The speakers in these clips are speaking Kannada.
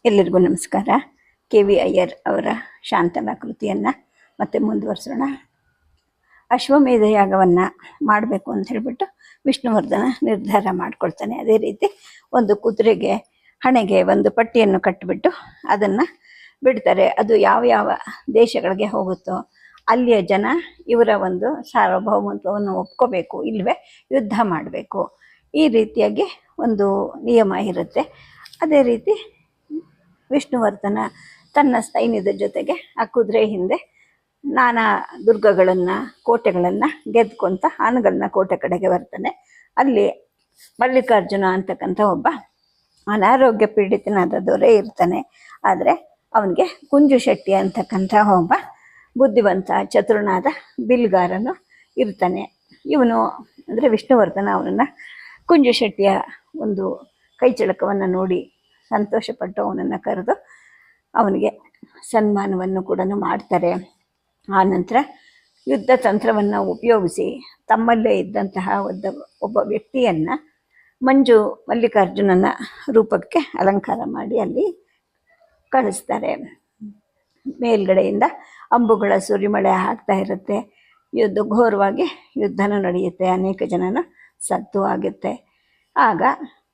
ಎಲ್ಲರಿಗೂ ನಮಸ್ಕಾರ. ಕೆ.ವಿ. ಅಯ್ಯರ್ ಅವರ ಶಾಂತಲಾ ಕೃತಿಯನ್ನು ಮತ್ತೆ ಮುಂದುವರಿಸೋಣ. ಅಶ್ವಮೇಧ ಯಾಗವನ್ನು ಮಾಡಬೇಕು ಅಂತ ಹೇಳಿಬಿಟ್ಟು ವಿಷ್ಣುವರ್ಧನ ನಿರ್ಧಾರ ಮಾಡ್ಕೊಳ್ತಾನೆ. ಅದೇ ರೀತಿ ಒಂದು ಕುದುರೆಗೆ ಹಣೆಗೆ ಒಂದು ಪಟ್ಟಿಯನ್ನು ಕಟ್ಟಿಬಿಟ್ಟು ಅದನ್ನು ಬಿಡ್ತಾರೆ. ಅದು ಯಾವ ಯಾವ ದೇಶಗಳಿಗೆ ಹೋಗುತ್ತೋ ಅಲ್ಲಿಯ ಜನ ಇವರ ಒಂದು ಸಾರ್ವಭೌಮತ್ವವನ್ನು ಒಪ್ಕೋಬೇಕು, ಇಲ್ಲವೇ ಯುದ್ಧ ಮಾಡಬೇಕು. ಈ ರೀತಿಯಾಗಿ ಒಂದು ನಿಯಮ ಇರುತ್ತೆ. ಅದೇ ರೀತಿ ವಿಷ್ಣುವರ್ಧನ ತನ್ನ ಸೈನ್ಯದ ಜೊತೆಗೆ ಆ ಕುದುರೆ ಹಿಂದೆ ನಾನಾ ದುರ್ಗಗಳನ್ನು, ಕೋಟೆಗಳನ್ನು ಗೆದ್ಕೊಂತ ಆನಗಲ್ನ ಕೋಟೆ ಕಡೆಗೆ ಬರ್ತಾನೆ. ಅಲ್ಲಿ ಮಲ್ಲಿಕಾರ್ಜುನ ಅಂತಕ್ಕಂಥ ಒಬ್ಬ ಅನಾರೋಗ್ಯ ಪೀಡಿತನಾದ ದೊರೆ ಇರ್ತಾನೆ. ಆದರೆ ಅವನಿಗೆ ಕುಂಜು ಶೆಟ್ಟಿ ಅಂತಕ್ಕಂಥ ಒಬ್ಬ ಬುದ್ಧಿವಂತ ಚತುರನಾದ ಬಿಲ್ಗಾರನು ಇರ್ತಾನೆ. ಇವನು ಅಂದರೆ ವಿಷ್ಣುವರ್ಧನ ಅವನನ್ನು ಕುಂಜು ಶೆಟ್ಟಿಯ ಒಂದು ಕೈಚಳಕವನ್ನು ನೋಡಿ ಸಂತೋಷಪಟ್ಟು ಅವನನ್ನು ಕರೆದು ಅವನಿಗೆ ಸನ್ಮಾನವನ್ನು ಕೂಡ ಮಾಡ್ತಾರೆ. ಆನಂತರ ಯುದ್ಧ ತಂತ್ರವನ್ನು ಉಪಯೋಗಿಸಿ ತಮ್ಮಲ್ಲೇ ಇದ್ದಂತಹ ಒಬ್ಬ ವ್ಯಕ್ತಿಯನ್ನು ಮಂಜು ಮಲ್ಲಿಕಾರ್ಜುನನ ರೂಪಕ್ಕೆ ಅಲಂಕಾರ ಮಾಡಿ ಅಲ್ಲಿ ಕಳಿಸ್ತಾರೆ. ಮೇಲ್ಗಡೆಯಿಂದ ಅಂಬುಗಳ ಸುರಿಮಳೆ ಆಗ್ತಾ ಇರುತ್ತೆ. ಘೋರವಾಗಿ ಯುದ್ಧನೂ ನಡೆಯುತ್ತೆ. ಅನೇಕ ಜನನು ಸತ್ತು ಆಗುತ್ತೆ. ಆಗ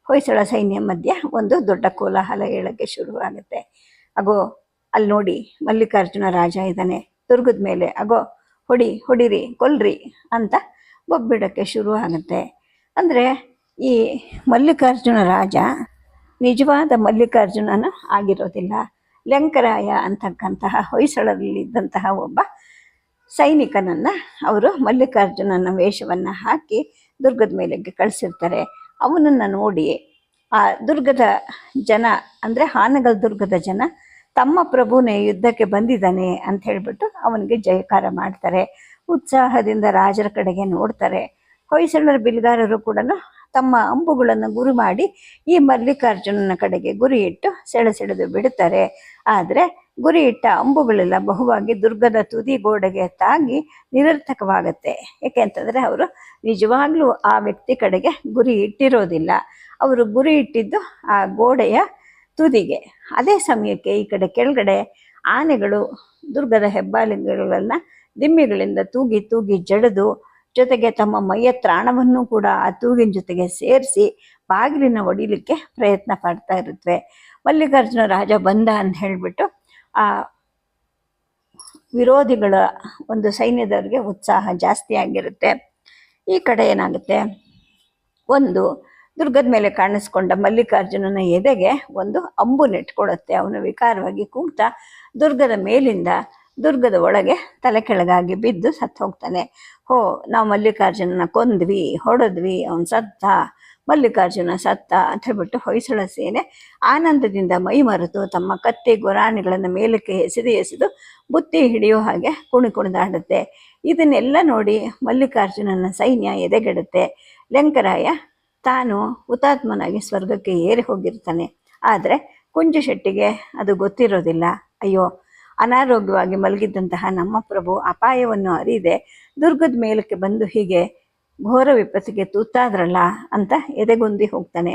ಹೊಯ್ಸಳ ಸೈನ್ಯ ಮಧ್ಯೆ ಒಂದು ದೊಡ್ಡ ಕೋಲಾಹಲ ಹೇಳೋಕ್ಕೆ ಶುರುವಾಗುತ್ತೆ. ಅಗೋ ಅಲ್ಲಿ ನೋಡಿ ಮಲ್ಲಿಕಾರ್ಜುನ ರಾಜ ಇದ್ದಾನೆ ದುರ್ಗದ ಮೇಲೆ, ಅಗೋ ಹೊಡಿರಿ ಕೊಲ್ರಿ ಅಂತ ಬೊಬ್ಬಿಡೋಕ್ಕೆ ಶುರು ಆಗುತ್ತೆ. ಅಂದರೆ ಈ ಮಲ್ಲಿಕಾರ್ಜುನ ರಾಜ ನಿಜವಾದ ಮಲ್ಲಿಕಾರ್ಜುನನು ಆಗಿರೋದಿಲ್ಲ. ಲೆಂಕರಾಯ ಅಂತಕ್ಕಂತಹ ಹೊಯ್ಸಳದಲ್ಲಿದ್ದಂತಹ ಒಬ್ಬ ಸೈನಿಕನನ್ನು ಅವರು ಮಲ್ಲಿಕಾರ್ಜುನನ ವೇಷವನ್ನು ಹಾಕಿ ದುರ್ಗದ ಮೇಲೆ ಕಳಿಸಿರ್ತಾರೆ. ಅವನನ್ನು ನೋಡಿ ಆ ದುರ್ಗದ ಜನ, ಅಂದರೆ ಹಾನಗಲ್ ದುರ್ಗದ ಜನ, ತಮ್ಮ ಪ್ರಭುನೇ ಯುದ್ಧಕ್ಕೆ ಬಂದಿದ್ದಾನೆ ಅಂತ ಹೇಳಿಬಿಟ್ಟು ಅವನಿಗೆ ಜಯಕಾರ ಮಾಡ್ತಾರೆ. ಉತ್ಸಾಹದಿಂದ ರಾಜರ ಕಡೆಗೆ ನೋಡ್ತಾರೆ. ಹೊಯ್ಸಳರ ಬಿಲ್ಗಾರರು ಕೂಡ ತಮ್ಮ ಅಂಬುಗಳನ್ನು ಗುರಿ ಮಾಡಿ ಈ ಮಲ್ಲಿಕಾರ್ಜುನನ ಕಡೆಗೆ ಗುರಿ ಇಟ್ಟು ಸೆಳೆದು ಬಿಡುತ್ತಾರೆ. ಆದರೆ ಗುರಿ ಇಟ್ಟ ಅಂಬುಗಳೆಲ್ಲ ಬಹುವಾಗಿ ದುರ್ಗದ ತುದಿ ಗೋಡೆಗೆ ತಾಗಿ ನಿರರ್ಥಕವಾಗುತ್ತೆ. ಏಕೆಂತಂದರೆ ಅವರು ನಿಜವಾಗ್ಲೂ ಆ ವ್ಯಕ್ತಿ ಕಡೆಗೆ ಗುರಿ ಇಟ್ಟಿರೋದಿಲ್ಲ. ಅವರು ಗುರಿ ಇಟ್ಟಿದ್ದು ಆ ಗೋಡೆಯ ತುದಿಗೆ. ಅದೇ ಸಮಯಕ್ಕೆ ಈ ಕಡೆ ಕೆಳಗಡೆ ಆನೆಗಳು ದುರ್ಗದ ಹೆಬ್ಬಾಲಿಗಳನ್ನು ದಿಮ್ಮಿಗಳಿಂದ ತೂಗಿ ಜಡಿದು, ಜೊತೆಗೆ ತಮ್ಮ ಮೈಯ ತ್ರಾಣವನ್ನು ಕೂಡ ಆ ತೂಗಿನ ಜೊತೆಗೆ ಸೇರಿಸಿ ಬಾಗಿಲಿನ ಒಡಿಲಿಕ್ಕೆ ಪ್ರಯತ್ನ ಪಡ್ತಾ ಇರುತ್ತವೆ. ಮಲ್ಲಿಕಾರ್ಜುನ ರಾಜ ಬಂದ ಅಂತ ಹೇಳಿಬಿಟ್ಟು ಆ ವಿರೋಧಿಗಳ ಒಂದು ಸೈನ್ಯದವರಿಗೆ ಉತ್ಸಾಹ ಜಾಸ್ತಿ ಆಗಿರುತ್ತೆ. ಈ ಕಡೆ ಏನಾಗುತ್ತೆ, ಒಂದು ದುರ್ಗದ ಮೇಲೆ ಕಾಣಿಸ್ಕೊಂಡ ಮಲ್ಲಿಕಾರ್ಜುನನ ಎದೆಗೆ ಒಂದು ಅಂಬು ನೆಟ್ಕೊಡುತ್ತೆ. ಅವನು ವಿಕಾರವಾಗಿ ಕೂಗ್ತಾ ದುರ್ಗದ ಮೇಲಿಂದ ದುರ್ಗದ ಒಳಗೆ ತಲೆ ಕೆಳಗಾಗಿ ಬಿದ್ದು ಸತ್ತು ಹೋಗ್ತಾನೆ. ನಾವು ಮಲ್ಲಿಕಾರ್ಜುನನ ಕೊಂದ್ವಿ, ಹೊಡೆದ್ವಿ, ಅವನು ಸತ್ತ, ಮಲ್ಲಿಕಾರ್ಜುನ ಸತ್ತ ಅಂತ ಹೇಳ್ಬಿಟ್ಟು ಹೊಯ್ಸಳ ಸೇನೆ ಆನಂದದಿಂದ ಮೈ ಮರೆತು ತಮ್ಮ ಕತ್ತಿ ಗುರಾಣಿಗಳನ್ನು ಮೇಲಕ್ಕೆ ಎಸೆದು ಬುತ್ತಿ ಹಿಡಿಯೋ ಹಾಗೆ ಕುಣಿದಾಡುತ್ತೆ. ಇದನ್ನೆಲ್ಲ ನೋಡಿ ಮಲ್ಲಿಕಾರ್ಜುನನ ಸೈನ್ಯ ಎದೆಗೆಡುತ್ತೆ. ಲೆಂಕರಾಯ ತಾನು ಹುತಾತ್ಮನಾಗಿ ಸ್ವರ್ಗಕ್ಕೆ ಏರಿ ಹೋಗಿರ್ತಾನೆ. ಆದರೆ ಕುಂಜು ಶೆಟ್ಟಿಗೆ ಅದು ಗೊತ್ತಿರೋದಿಲ್ಲ. ಅಯ್ಯೋ, ಅನಾರೋಗ್ಯವಾಗಿ ಮಲಗಿದ್ದಂತಹ ನಮ್ಮ ಪ್ರಭು ಅಪಾಯವನ್ನು ಅರಿದೆ ದುರ್ಗದ ಮೇಲಕ್ಕೆ ಬಂದು ಹೀಗೆ ಘೋರ ವಿಪತ್ತಿಗೆ ತುತ್ತಾದ್ರಲ್ಲ ಅಂತ ಎದೆಗುಂದಿ ಹೋಗ್ತಾನೆ.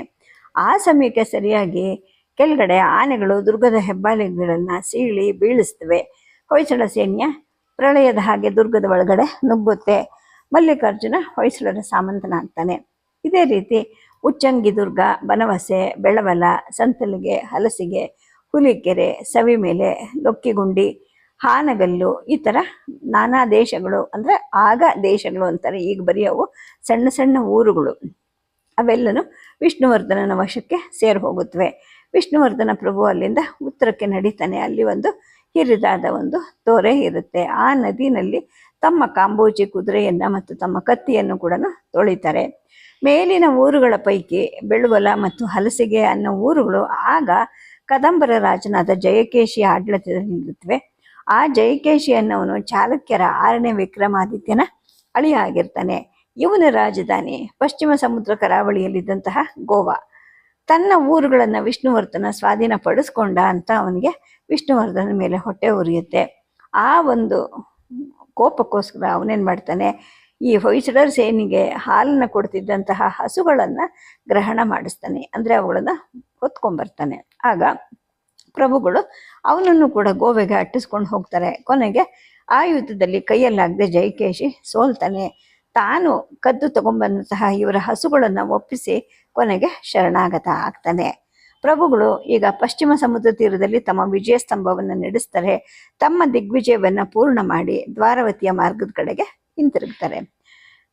ಆ ಸಮಯಕ್ಕೆ ಸರಿಯಾಗಿ ಕೆಳಗಡೆ ಆನೆಗಳು ದುರ್ಗದ ಹೆಬ್ಬಾಲಿಗಳನ್ನು ಸೀಳಿ ಬೀಳಿಸ್ತವೆ. ಹೊಯ್ಸಳ ಸೈನ್ಯ ಪ್ರಳಯದ ಹಾಗೆ ದುರ್ಗದ ಒಳಗಡೆ ನುಗ್ಗುತ್ತೆ. ಮಲ್ಲಿಕಾರ್ಜುನ ಹೊಯ್ಸಳರ ಸಾಮಂತನಾಗ್ತಾನೆ. ಇದೇ ರೀತಿ ಉಚ್ಚಂಗಿ ದುರ್ಗ, ಬನವಸೆ, ಬೆಳವಲ, ಸಂತಲಿಗೆ, ಹಲಸಿಗೆ, ಹುಲಿಕೆರೆ, ಸವಿಮೇಲೆ, ಲೊಕ್ಕಿಗುಂಡಿ, ಹಾನಗಲ್ಲು, ಈ ಥರ ನಾನಾ ದೇಶಗಳು, ಅಂದರೆ ಆಗ ದೇಶಗಳು ಅಂತಾರೆ, ಈಗ ಬರೀ ಅವು ಸಣ್ಣ ಸಣ್ಣ ಊರುಗಳು, ಅವೆಲ್ಲನೂ ವಿಷ್ಣುವರ್ಧನನ ವಶಕ್ಕೆ ಸೇರಿ ಹೋಗುತ್ತವೆ. ವಿಷ್ಣುವರ್ಧನ ಪ್ರಭು ಅಲ್ಲಿಂದ ಉತ್ತರಕ್ಕೆ ನಡೀತಾನೆ. ಅಲ್ಲಿ ಒಂದು ಹಿರಿದಾದ ಒಂದು ತೊರೆ ಇರುತ್ತೆ. ಆ ನದಿನಲ್ಲಿ ತಮ್ಮ ಕಾಂಬೋಜಿ ಕುದುರೆಯನ್ನು ಮತ್ತು ತಮ್ಮ ಕತ್ತಿಯನ್ನು ಕೂಡ ತೊಳಿತಾರೆ. ಮೇಲಿನ ಊರುಗಳ ಪೈಕಿ ಬೆಳುವಲ ಮತ್ತು ಹಲಸಿಗೆ ಅನ್ನೋ ಊರುಗಳು ಆಗ ಕದಂಬರ ರಾಜನಾದ ಜಯಕೇಶಿಯ ಆಡಳಿತದಲ್ಲಿರುತ್ತವೆ. ಆ ಜಯಕೇಶಿ ಅನ್ನೋನು ಚಾಲುಕ್ಯರ 6ನೇ ವಿಕ್ರಮಾದಿತ್ಯನ ಅಳಿಯ ಆಗಿರ್ತಾನೆ. ಇವನ ರಾಜಧಾನಿ ಪಶ್ಚಿಮ ಸಮುದ್ರ ಕರಾವಳಿಯಲ್ಲಿದ್ದಂತಹ ಗೋವಾ. ತನ್ನ ಊರುಗಳನ್ನು ವಿಷ್ಣುವರ್ಧನ ಸ್ವಾಧೀನ ಪಡಿಸ್ಕೊಂಡ ಅಂತ ಅವನಿಗೆ ವಿಷ್ಣುವರ್ಧನ ಮೇಲೆ ಹೊಟ್ಟೆ ಉರಿಯುತ್ತೆ. ಆ ಒಂದು ಕೋಪಕ್ಕೋಸ್ಕರ ಅವನೇನು ಮಾಡ್ತಾನೆ, ಈ ಹೊಯ್ಸಳರ ಸೇನೆಗೆ ಹಾಲನ್ನು ಕೊಡ್ತಿದ್ದಂತಹ ಹಸುಗಳನ್ನು ಗ್ರಹಣ ಮಾಡಿಸ್ತಾನೆ. ಅಂದರೆ ಅವುಗಳನ್ನು ಹೊತ್ಕೊಂಡ್ಬರ್ತಾನೆ. ಆಗ ಪ್ರಭುಗಳು ಅವನನ್ನು ಕೂಡ ಗೋವೆಗೆ ಅಟ್ಟಿಸ್ಕೊಂಡು ಹೋಗ್ತಾರೆ. ಕೊನೆಗೆ ಆ ಯುದ್ಧದಲ್ಲಿ ಕೈಯಲ್ಲಾಗದೆ ಜಯಕೇಶಿ ಸೋಲ್ತಾನೆ. ತಾನು ಕದ್ದು ತಗೊಂಬಂದಂತಹ ಇವರ ಹಸುಗಳನ್ನು ಒಪ್ಪಿಸಿ ಕೊನೆಗೆ ಶರಣಾಗತ ಆಗ್ತಾನೆ. ಪ್ರಭುಗಳು ಈಗ ಪಶ್ಚಿಮ ಸಮುದ್ರ ತೀರದಲ್ಲಿ ತಮ್ಮ ವಿಜಯ ಸ್ತಂಭವನ್ನು ನಡೆಸ್ತಾರೆ. ತಮ್ಮ ದಿಗ್ವಿಜಯವನ್ನು ಪೂರ್ಣ ಮಾಡಿ ದ್ವಾರವತಿಯ ಮಾರ್ಗದ ಕಡೆಗೆ ಹಿಂತಿರುಗ್ತಾರೆ.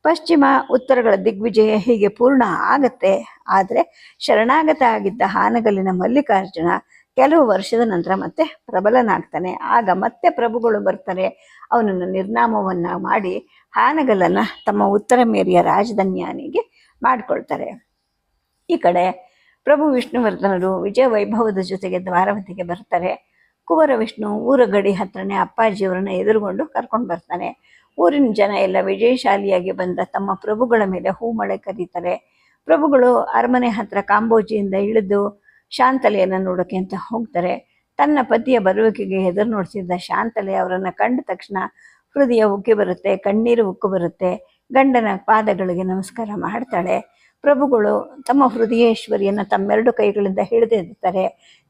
ಪಶ್ಚಿಮ ಉತ್ತರಗಳ ದಿಗ್ವಿಜಯ ಹೀಗೆ ಪೂರ್ಣ ಆಗತ್ತೆ. ಆದರೆ ಶರಣಾಗತ ಆಗಿದ್ದ ಹಾನಗಲ್ಲಿನ ಮಲ್ಲಿಕಾರ್ಜುನ ಕೆಲವು ವರ್ಷದ ನಂತರ ಮತ್ತೆ ಪ್ರಬಲನಾಗ್ತಾನೆ. ಆಗ ಮತ್ತೆ ಪ್ರಭುಗಳು ಬರ್ತಾರೆ. ಅವನನ್ನು ನಿರ್ನಾಮವನ್ನ ಮಾಡಿ ಹಾನಗಲ್ಲನ್ನು ತಮ್ಮ ಉತ್ತರ ಮೇರಿಯ ರಾಜಧಾನಿಯಾನಿಗೆ ಮಾಡಿಕೊಳ್ತಾರೆ. ಈ ಕಡೆ ಪ್ರಭು ವಿಷ್ಣುವರ್ಧನರು ವಿಜಯ ವೈಭವದ ಜೊತೆಗೆ ದ್ವಾರವತಿಗೆ ಬರ್ತಾರೆ. ಕುವರ ವಿಷ್ಣು ಊರ ಗಡಿ ಹತ್ರನೇ ಅಪ್ಪಾಜಿಯವರನ್ನ ಎದುರುಗೊಂಡು ಕರ್ಕೊಂಡು ಬರ್ತಾನೆ. ಊರಿನ ಜನ ಎಲ್ಲ ವಿಜಯಶಾಲಿಯಾಗಿ ಬಂದ ತಮ್ಮ ಪ್ರಭುಗಳ ಮೇಲೆ ಹೂಮಳೆ ಕರೀತಾರೆ. ಪ್ರಭುಗಳು ಅರಮನೆ ಹತ್ರ ಕಾಂಬೋಜಿಯಿಂದ ಇಳಿದು ಶಾಂತಲೆಯನ್ನು ನೋಡೋಕೆ ಅಂತ ಹೋಗ್ತಾರೆ. ತನ್ನ ಪತಿಯ ಬರುವಿಕೆಗೆ ಎದುರು ನೋಡ್ತಿದ್ದ ಶಾಂತಲೆ ಅವರನ್ನು ಕಂಡ ತಕ್ಷಣ ಹೃದಯ ಉಕ್ಕಿ ಬರುತ್ತೆ, ಕಣ್ಣೀರು ಉಕ್ಕು ಬರುತ್ತೆ. ಗಂಡನ ಪಾದಗಳಿಗೆ ನಮಸ್ಕಾರ ಮಾಡ್ತಾಳೆ. ಪ್ರಭುಗಳು ತಮ್ಮ ಹೃದಯೇಶ್ವರಿಯನ್ನು ತಮ್ಮೆರಡು ಕೈಗಳಿಂದ ಹಿಡಿದಿರ್ತಾರೆ.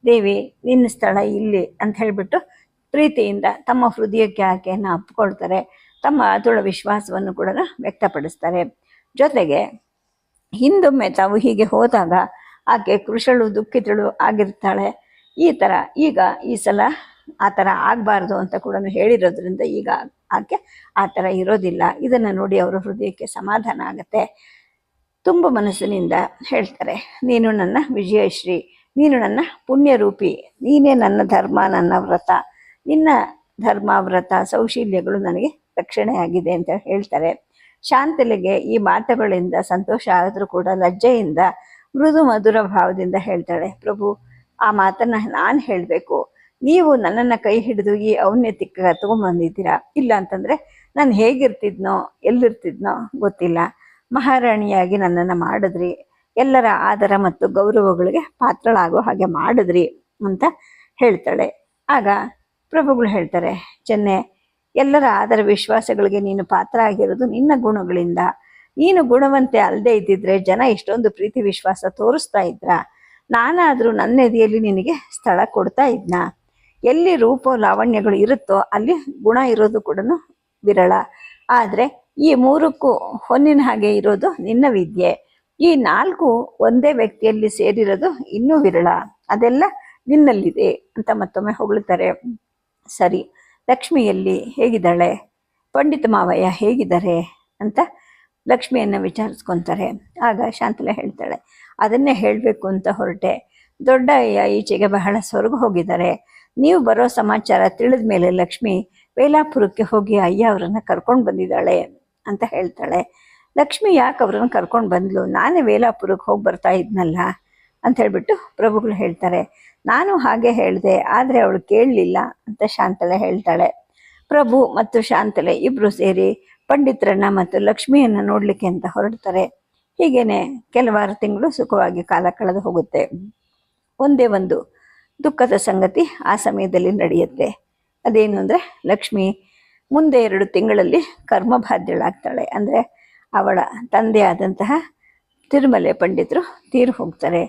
ದೇವಿ, ನಿನ್ನ ಸ್ಥಳ ಇಲ್ಲಿ ಅಂತ ಹೇಳಿಬಿಟ್ಟು ಪ್ರೀತಿಯಿಂದ ತಮ್ಮ ಹೃದಯಕ್ಕೆ ಆಕೆಯನ್ನು ಅಪ್ಪಿಕೊಳ್ತಾರೆ. ತಮ್ಮ ಅತುಳ ವಿಶ್ವಾಸವನ್ನು ಕೂಡ ವ್ಯಕ್ತಪಡಿಸ್ತಾರೆ. ಜೊತೆಗೆ ಹಿಂದೊಮ್ಮೆ ತಾವು ಹೀಗೆ ಹೋದಾಗ ಆಕೆ ಕೃಷಳು ದುಃಖಿತಳು ಆಗಿರ್ತಾಳೆ. ಈಗ ಈ ಸಲ ಆ ಥರ ಆಗಬಾರ್ದು ಅಂತ ಕೂಡ ಹೇಳಿರೋದ್ರಿಂದ ಈಗ ಆಕೆ ಆ ಥರ ಇರೋದಿಲ್ಲ. ಇದನ್ನು ನೋಡಿ ಅವರ ಹೃದಯಕ್ಕೆ ಸಮಾಧಾನ ಆಗುತ್ತೆ. ತುಂಬ ಮನಸ್ಸಿನಿಂದ ಹೇಳ್ತಾರೆ, ನೀನು ನನ್ನ ವಿಜಯಶ್ರೀ, ನೀನು ನನ್ನ ಪುಣ್ಯರೂಪಿ, ನೀನೇ ನನ್ನ ಧರ್ಮ, ನನ್ನ ವ್ರತ, ನಿನ್ನ ಧರ್ಮ ವ್ರತ ಸೌಶೀಲ್ಯಗಳು ನನಗೆ ರಕ್ಷಣೆಯಾಗಿದೆ ಅಂತ ಹೇಳ್ತಾರೆ. ಶಾಂತಲೆಗೆ ಈ ಮಾತುಗಳಿಂದ ಸಂತೋಷ ಆದರೂ ಕೂಡ ಲಜ್ಜೆಯಿಂದ ಮೃದು ಮಧುರ ಭಾವದಿಂದ ಹೇಳ್ತಾಳೆ, ಪ್ರಭು ಆ ಮಾತನ್ನು ನಾನು ಹೇಳಬೇಕು, ನೀವು ನನ್ನನ್ನು ಕೈ ಹಿಡಿದು ಈ ಔನ್ನತ್ಯಕ್ಕೆ ತಗೊಂಡ್ಬಂದಿದ್ದೀರಾ. ಇಲ್ಲ ಅಂತಂದರೆ ನಾನು ಹೇಗಿರ್ತಿದ್ನೋ ಎಲ್ಲಿರ್ತಿದ್ನೋ ಗೊತ್ತಿಲ್ಲ. ಮಹಾರಾಣಿಯಾಗಿ ನನ್ನನ್ನು ಮಾಡಿದ್ರಿ, ಎಲ್ಲರ ಆದರ ಮತ್ತು ಗೌರವಗಳಿಗೆ ಪಾತ್ರಳಾಗೋ ಹಾಗೆ ಮಾಡಿದ್ರಿ ಅಂತ ಹೇಳ್ತಾಳೆ. ಆಗ ಪ್ರಭುಗಳು ಹೇಳ್ತಾರೆ, ಚೆನ್ನೆ, ಎಲ್ಲರ ಆದರ ವಿಶ್ವಾಸಗಳಿಗೆ ನೀನು ಪಾತ್ರ ಆಗಿರೋದು ನಿನ್ನ ಗುಣಗಳಿಂದ. ನೀನು ಗುಣವಂತೆ ಅಲ್ಲದೆ ಇದ್ದಿದ್ರೆ ಜನ ಇಷ್ಟೊಂದು ಪ್ರೀತಿ ವಿಶ್ವಾಸ ತೋರಿಸ್ತಾ ಇದ್ರ? ನಾನಾದರೂ ನನ್ನ ಎದೆಯಲ್ಲಿ ನಿನಗೆ ಸ್ಥಳ ಕೊಡ್ತಾ ಇದ್ನ? ಎಲ್ಲಿ ರೂಪ ಲಾವಣ್ಯಗಳು ಇರುತ್ತೋ ಅಲ್ಲಿ ಗುಣ ಇರೋದು ಕೂಡ ವಿರಳ. ಆದರೆ ಈ ಮೂರಕ್ಕೂ ಹೊನ್ನಿನ ಹಾಗೆ ಇರೋದು ನಿನ್ನ ವಿದ್ಯೆ. ಈ ನಾಲ್ಕು ಒಂದೇ ವ್ಯಕ್ತಿಯಲ್ಲಿ ಸೇರಿರೋದು ಇನ್ನೂ ವಿರಳ. ಅದೆಲ್ಲ ನಿನ್ನಲ್ಲಿದೆ ಅಂತ ಮತ್ತೊಮ್ಮೆ ಹೊಗಳ್ತಾರೆ. ಸರಿ, ಲಕ್ಷ್ಮಿಯಲ್ಲಿ ಹೇಗಿದ್ದಾಳೆ, ಪಂಡಿತ ಮಾವಯ್ಯ ಹೇಗಿದ್ದಾರೆ ಅಂತ ಲಕ್ಷ್ಮಿಯನ್ನು ವಿಚಾರಿಸ್ಕೊತಾರೆ. ಆಗ ಶಾಂತಲೆ ಹೇಳ್ತಾಳೆ, ಅದನ್ನೇ ಹೇಳಬೇಕು ಅಂತ ಹೊರಟೆ. ದೊಡ್ಡ ಅಯ್ಯ ಈಚೆಗೆ ಬಹಳ ಸೊರಗು ಹೋಗಿದ್ದಾರೆ. ನೀವು ಬರೋ ಸಮಾಚಾರ ತಿಳಿದ ಮೇಲೆ ಲಕ್ಷ್ಮಿ ವೇಲಾಪುರಕ್ಕೆ ಹೋಗಿ ಅಯ್ಯ ಅವರನ್ನು ಕರ್ಕೊಂಡು ಬಂದಿದ್ದಾಳೆ ಅಂತ ಹೇಳ್ತಾಳೆ. ಲಕ್ಷ್ಮಿ ಯಾಕೆ ಅವ್ರನ್ನ ಕರ್ಕೊಂಡು ಬಂದ್ಲು? ನಾನೇ ವೇಲಾಪುರಕ್ಕೆ ಹೋಗಿ ಬರ್ತಾ ಇದ್ನಲ್ಲ ಅಂತ ಹೇಳ್ಬಿಟ್ಟು ಪ್ರಭುಗಳು ಹೇಳ್ತಾರೆ. ನಾನು ಹಾಗೆ ಹೇಳಿದೆ, ಆದರೆ ಅವಳು ಕೇಳಲಿಲ್ಲ ಅಂತ ಶಾಂತಲೆ ಹೇಳ್ತಾಳೆ. ಪ್ರಭು ಮತ್ತು ಶಾಂತಲೆ ಇಬ್ಬರು ಸೇರಿ ಪಂಡಿತರನ್ನ ಮತ್ತು ಲಕ್ಷ್ಮಿಯನ್ನು ನೋಡಲಿಕ್ಕೆ ಅಂತ ಹೊರಡ್ತಾರೆ. ಹೀಗೇನೆ ಕೆಲವಾರು ತಿಂಗಳು ಸುಖವಾಗಿ ಕಾಲ ಕಳೆದು ಹೋಗುತ್ತೆ. ಒಂದೇ ಒಂದು ದುಃಖದ ಸಂಗತಿ ಆ ಸಮಯದಲ್ಲಿ ನಡೆಯುತ್ತೆ. ಅದೇನು ಅಂದರೆ, ಲಕ್ಷ್ಮಿ ಮುಂದೆ 2 ತಿಂಗಳಲ್ಲಿ ಕರ್ಮಬಾಧ್ಯಳಾಗ್ತಾಳೆ. ಅಂದರೆ ಅವಳ ತಂದೆ ಆದಂತಹ ತಿರುಮಲೆ ಪಂಡಿತರು ತೀರು ಹೋಗ್ತಾರೆ.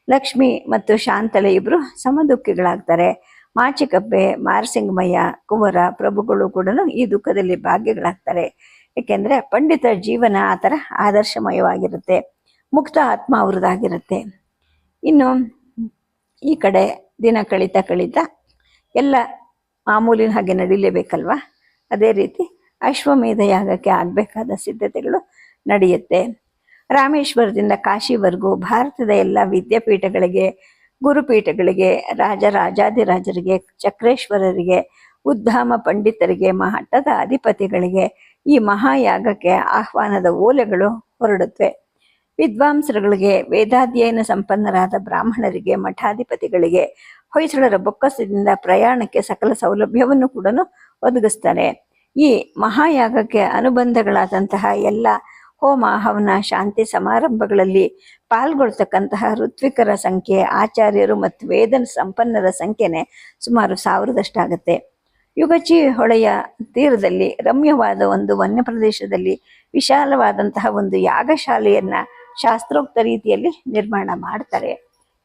ಲಕ್ಷ್ಮಿ ಮತ್ತು ಶಾಂತಲೆ ಇಬ್ಬರು ಸಮದುಃಖಿಗಳಾಗ್ತಾರೆ. ಮಾಚಿಕಬ್ಬೆ, ಮಾರಸಿಂಗಮಯ್ಯ, ಕುವರ ಪ್ರಭುಗಳು ಕೂಡ ಈ ದುಃಖದಲ್ಲಿ ಭಾಗ್ಯಗಳಾಗ್ತಾರೆ. ಏಕೆಂದರೆ ಪಂಡಿತ ಜೀವನ ಆ ಥರ ಆದರ್ಶಮಯವಾಗಿರುತ್ತೆ, ಮುಕ್ತ ಆತ್ಮ ಅವ್ರದ್ದಾಗಿರುತ್ತೆ. ಇನ್ನು ಈ ಕಡೆ ದಿನ ಕಳೀತಾ ಎಲ್ಲ ಮಾಮೂಲಿನ ಹಾಗೆ ನಡೀಲೇಬೇಕಲ್ವ. ಅದೇ ರೀತಿ ಅಶ್ವಮೇಧ ಯಾಗಕ್ಕೆ ಆಗಬೇಕಾದ ಸಿದ್ಧತೆಗಳು ನಡೆಯುತ್ತೆ. ರಾಮೇಶ್ವರದಿಂದ ಕಾಶಿವರೆಗೂ ಭಾರತದ ಎಲ್ಲ ವಿದ್ಯಾಪೀಠಗಳಿಗೆ, ಗುರುಪೀಠಗಳಿಗೆ, ರಾಜಾದಿರಾಜರಿಗೆ, ಚಕ್ರೇಶ್ವರರಿಗೆ, ಉದ್ಧಾಮ ಪಂಡಿತರಿಗೆ, ಮಠದ ಅಧಿಪತಿಗಳಿಗೆ ಈ ಮಹಾಯಾಗಕ್ಕೆ ಆಹ್ವಾನದ ಓಲೆಗಳು ಹೊರಡುತ್ತವೆ. ವಿದ್ವಾಂಸರುಗಳಿಗೆ, ವೇದಾಧ್ಯಯನ ಸಂಪನ್ನರಾದ ಬ್ರಾಹ್ಮಣರಿಗೆ, ಮಠಾಧಿಪತಿಗಳಿಗೆ, ಹೊಯ್ಸಳರ ಬೊಕ್ಕಸದಿಂದ ಪ್ರಯಾಣಕ್ಕೆ ಸಕಲ ಸೌಲಭ್ಯವನ್ನು ಕೂಡ ಒದಗಿಸ್ತಾರೆ. ಈ ಮಹಾಯಾಗಕ್ಕೆ ಅನುಬಂಧಗಳಾದಂತಹ ಎಲ್ಲ ಹೋಮ, ಹವನ, ಶಾಂತಿ ಸಮಾರಂಭಗಳಲ್ಲಿ ಪಾಲ್ಗೊಳ್ತಕ್ಕಂತಹ ಋತ್ವಿಕರ ಸಂಖ್ಯೆ, ಆಚಾರ್ಯರು ಮತ್ತು ವೇದ ಸಂಪನ್ನರ ಸಂಖ್ಯೆನೇ ಸುಮಾರು 1000ದಷ್ಟಾಗುತ್ತೆ. ಯುಗಚಿ ಹೊಳೆಯ ತೀರದಲ್ಲಿ ರಮ್ಯವಾದ ಒಂದು ವನ್ಯ ಪ್ರದೇಶದಲ್ಲಿ ವಿಶಾಲವಾದಂತಹ ಒಂದು ಯಾಗಶಾಲೆಯನ್ನು ಶಾಸ್ತ್ರೋಕ್ತ ರೀತಿಯಲ್ಲಿ ನಿರ್ಮಾಣ ಮಾಡ್ತಾರೆ.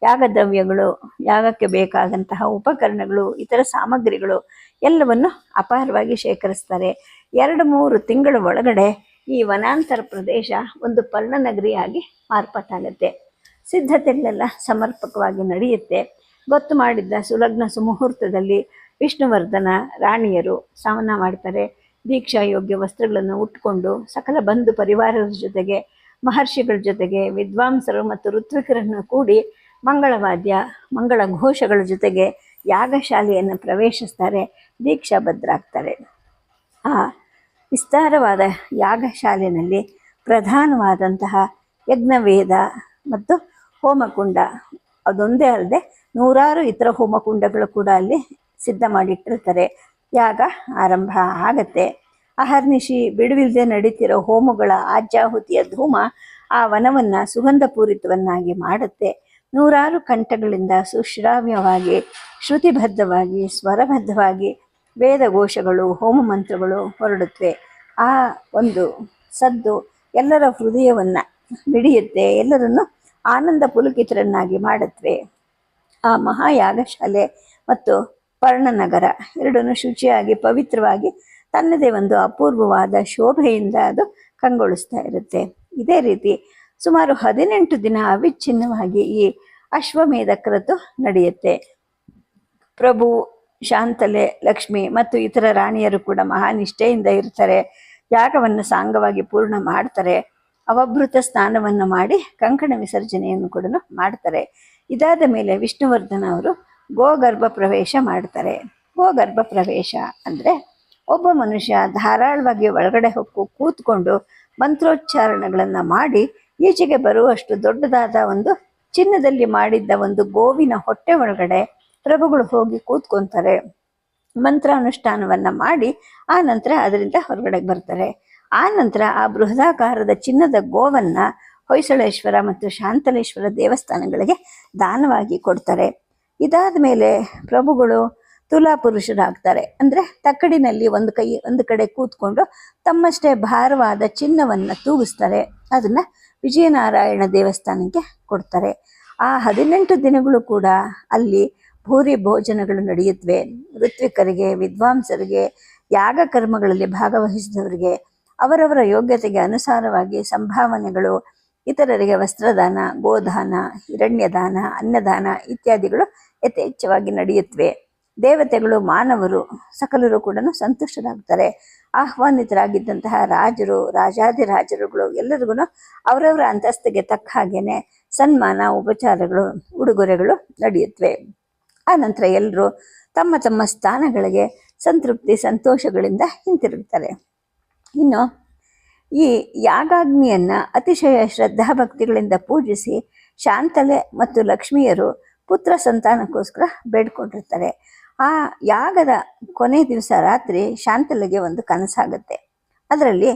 ಯಾಗದ್ರವ್ಯಗಳು, ಯಾಗಕ್ಕೆ ಬೇಕಾದಂತಹ ಉಪಕರಣಗಳು, ಇತರ ಸಾಮಗ್ರಿಗಳು ಎಲ್ಲವನ್ನು ಅಪಾರವಾಗಿ ಶೇಖರಿಸ್ತಾರೆ. 2-3 ತಿಂಗಳ ಒಳಗಡೆ ಈ ವನಾಂತರ ಪ್ರದೇಶ ಒಂದು ಪರ್ಣನಗರಿಯಾಗಿ ಮಾರ್ಪಾಟಾಗುತ್ತೆ. ಸಿದ್ಧತೆಗಳೆಲ್ಲ ಸಮರ್ಪಕವಾಗಿ ನಡೆಯುತ್ತೆ. ಗೊತ್ತು ಮಾಡಿದ್ದ ಸುಲಗ್ನ ಸುಮುಹೂರ್ತದಲ್ಲಿ ವಿಷ್ಣುವರ್ಧನ ರಾಣಿಯರು ಸ್ನಾನ ಮಾಡ್ತಾರೆ. ದೀಕ್ಷಾ ಯೋಗ್ಯ ವಸ್ತ್ರಗಳನ್ನು ಉಟ್ಕೊಂಡು ಸಕಲ ಬಂಧು ಪರಿವಾರದ ಜೊತೆಗೆ, ಮಹರ್ಷಿಗಳ ಜೊತೆಗೆ, ವಿದ್ವಾಂಸರು ಮತ್ತು ಋತ್ವಿಕರನ್ನು ಕೂಡಿ ಮಂಗಳವಾದ್ಯ ಮಂಗಳ ಘೋಷಗಳ ಜೊತೆಗೆ ಯಾಗಶಾಲೆಯನ್ನು ಪ್ರವೇಶಿಸ್ತಾರೆ, ದೀಕ್ಷಾಬದ್ಧರಾಗ್ತಾರೆ. ಆ ವಿಸ್ತಾರವಾದ ಯಾಗಶಾಲೆಯಲ್ಲಿ ಪ್ರಧಾನವಾದಂತಹ ಯಜ್ಞವೇದ ಮತ್ತು ಹೋಮಕುಂಡ, ಅದೊಂದೇ ಅಲ್ಲದೆ 100 ಇತರ ಹೋಮಕುಂಡಗಳು ಕೂಡ ಅಲ್ಲಿ ಸಿದ್ಧ ಮಾಡಿಟ್ಟಿರ್ತಾರೆ. ಯಾಗ ಆರಂಭ ಆಗತ್ತೆ. ಅಹರ್ನಿಶಿ ಬಿಡುವಿಲ್ಲದೆ ನಡೀತಿರೋ ಹೋಮಗಳ ಆಜ್ಯಾಹುತಿಯ ಧೂಮ ಆ ವನವನ್ನು ಸುಗಂಧಪೂರಿತವನ್ನಾಗಿ ಮಾಡುತ್ತೆ. 100 ಕಂಠಗಳಿಂದ ಸುಶ್ರಾವ್ಯವಾಗಿ, ಶ್ರುತಿಬದ್ಧವಾಗಿ, ಸ್ವರಬದ್ಧವಾಗಿ ವೇದಘೋಷಗಳು, ಹೋಮ ಮಂತ್ರಗಳು ಹೊರಡುತ್ತವೆ. ಆ ಒಂದು ಸದ್ದು ಎಲ್ಲರ ಹೃದಯವನ್ನು ಮಿಡಿಯುತ್ತೆ, ಎಲ್ಲರನ್ನು ಆನಂದ ಪುಲಕಿತರನ್ನಾಗಿ ಮಾಡುತ್ತವೆ. ಆ ಮಹಾಯಾಗಶಾಲೆ ಮತ್ತು ಪರ್ಣನಗರ ಎರಡನ್ನೂ ಶುಚಿಯಾಗಿ, ಪವಿತ್ರವಾಗಿ, ತನ್ನದೇ ಒಂದು ಅಪೂರ್ವವಾದ ಶೋಭೆಯಿಂದ ಅದು ಕಂಗೊಳಿಸ್ತಾ ಇರುತ್ತೆ. ಇದೇ ರೀತಿ ಸುಮಾರು 18 ದಿನ ಅವಿಚ್ಛಿನ್ನವಾಗಿ ಈ ಅಶ್ವಮೇಧ ಕ್ರತು ನಡೆಯುತ್ತೆ. ಪ್ರಭು, ಶಾಂತಲೆ, ಲಕ್ಷ್ಮಿ ಮತ್ತು ಇತರ ರಾಣಿಯರು ಕೂಡ ಮಹಾನಿಷ್ಠೆಯಿಂದ ಇರ್ತಾರೆ. ಯಾಗವನ್ನು ಸಾಂಗವಾಗಿ ಪೂರ್ಣ ಮಾಡ್ತಾರೆ. ಅವಭೃತ ಸ್ನಾನವನ್ನು ಮಾಡಿ ಕಂಕಣ ವಿಸರ್ಜನೆಯನ್ನು ಕೂಡ ಮಾಡ್ತಾರೆ. ಇದಾದ ಮೇಲೆ ವಿಷ್ಣುವರ್ಧನ ಅವರು ಗೋಗರ್ಭ ಪ್ರವೇಶ ಮಾಡ್ತಾರೆ. ಗೋಗರ್ಭ ಪ್ರವೇಶ ಅಂದರೆ ಒಬ್ಬ ಮನುಷ್ಯ ಧಾರಾಳವಾಗಿ ಒಳಗಡೆ ಹೊಕ್ಕು ಕೂತ್ಕೊಂಡು ಮಂತ್ರೋಚ್ಚಾರಣೆಗಳನ್ನು ಮಾಡಿ ಈಚೆಗೆ ಬರುವಷ್ಟು ದೊಡ್ಡದಾದ ಒಂದು ಚಿನ್ನದಲ್ಲಿ ಮಾಡಿದ್ದ ಒಂದು ಗೋವಿನ ಹೊಟ್ಟೆ ಒಳಗಡೆ ಪ್ರಭುಗಳು ಹೋಗಿ ಕೂತ್ಕೊತಾರೆ. ಮಂತ್ರಾನುಷ್ಠಾನವನ್ನು ಮಾಡಿ ಆ ನಂತರ ಅದರಿಂದ ಹೊರಗಡೆ ಬರ್ತಾರೆ. ಆ ನಂತರ ಆ ಬೃಹದಾಕಾರದ ಚಿನ್ನದ ಗೋವನ್ನು ಹೊಯ್ಸಳೇಶ್ವರ ಮತ್ತು ಶಾಂತಲೇಶ್ವರ ದೇವಸ್ಥಾನಗಳಿಗೆ ದಾನವಾಗಿ ಕೊಡ್ತಾರೆ. ಇದಾದ ಮೇಲೆ ಪ್ರಭುಗಳು ತುಲಾ ಪುರುಷರಾಗ್ತಾರೆ. ಅಂದರೆ ತಕ್ಕಡಿನಲ್ಲಿ ಒಂದು ಕಡೆ ಕೂತ್ಕೊಂಡು ತಮ್ಮಷ್ಟೇ ಭಾರವಾದ ಚಿನ್ನವನ್ನು ತೂಗಿಸ್ತಾರೆ. ಅದನ್ನು ವಿಜಯನಾರಾಯಣ ದೇವಸ್ಥಾನಕ್ಕೆ ಕೊಡ್ತಾರೆ. ಆ 18 ದಿನಗಳು ಕೂಡ ಅಲ್ಲಿ ಭೂರಿ ಭೋಜನಗಳು ನಡೆಯುತ್ತವೆ. ಋತ್ವಿಕರಿಗೆ, ವಿದ್ವಾಂಸರಿಗೆ, ಯಾಗ ಕರ್ಮಗಳಲ್ಲಿ ಭಾಗವಹಿಸಿದವರಿಗೆ ಅವರವರ ಯೋಗ್ಯತೆಗೆ ಅನುಸಾರವಾಗಿ ಸಂಭಾವನೆಗಳು, ಇತರರಿಗೆ ವಸ್ತ್ರದಾನ, ಗೋದಾನ, ಹಿರಣ್ಯದಾನ, ಅನ್ನದಾನ ಇತ್ಯಾದಿಗಳು ಯಥೇಚ್ಛವಾಗಿ ನಡೆಯುತ್ತವೆ. ದೇವತೆಗಳು, ಮಾನವರು ಸಕಲರು ಕೂಡ ಸಂತುಷ್ಟರಾಗ್ತಾರೆ. ಆಹ್ವಾನಿತರಾಗಿದ್ದಂತಹ ರಾಜರು, ರಾಜಾದಿರಾಜರುಗಳು ಎಲ್ಲರಿಗೂ ಅವರವರ ಅಂತಸ್ತಿಗೆ ತಕ್ಕ ಹಾಗೇನೆ ಸನ್ಮಾನ, ಉಪಚಾರಗಳು, ಉಡುಗೊರೆಗಳು ನಡೆಯುತ್ತವೆ. ಆ ನಂತರ ಎಲ್ಲರೂ ತಮ್ಮ ತಮ್ಮ ಸ್ಥಾನಗಳಿಗೆ ಸಂತೃಪ್ತಿ ಸಂತೋಷಗಳಿಂದ ಹಿಂತಿರುಗ್ತಾರೆ. ಇನ್ನು ಈ ಯಾಗಾಗ್ನಿಯನ್ನು ಅತಿಶಯ ಶ್ರದ್ಧಾಭಕ್ತಿಗಳಿಂದ ಪೂಜಿಸಿ ಶಾಂತಲೆ ಮತ್ತು ಲಕ್ಷ್ಮಿಯರು ಪುತ್ರ ಸಂತಾನಕ್ಕೋಸ್ಕರ ಬೇಡ್ಕೊಂಡಿರ್ತಾರೆ. ಆ ಯಾಗದ ಕೊನೆ ದಿವಸ ರಾತ್ರಿ ಶಾಂತಲೆಗೆ ಒಂದು ಕನಸಾಗುತ್ತೆ. ಅದರಲ್ಲಿ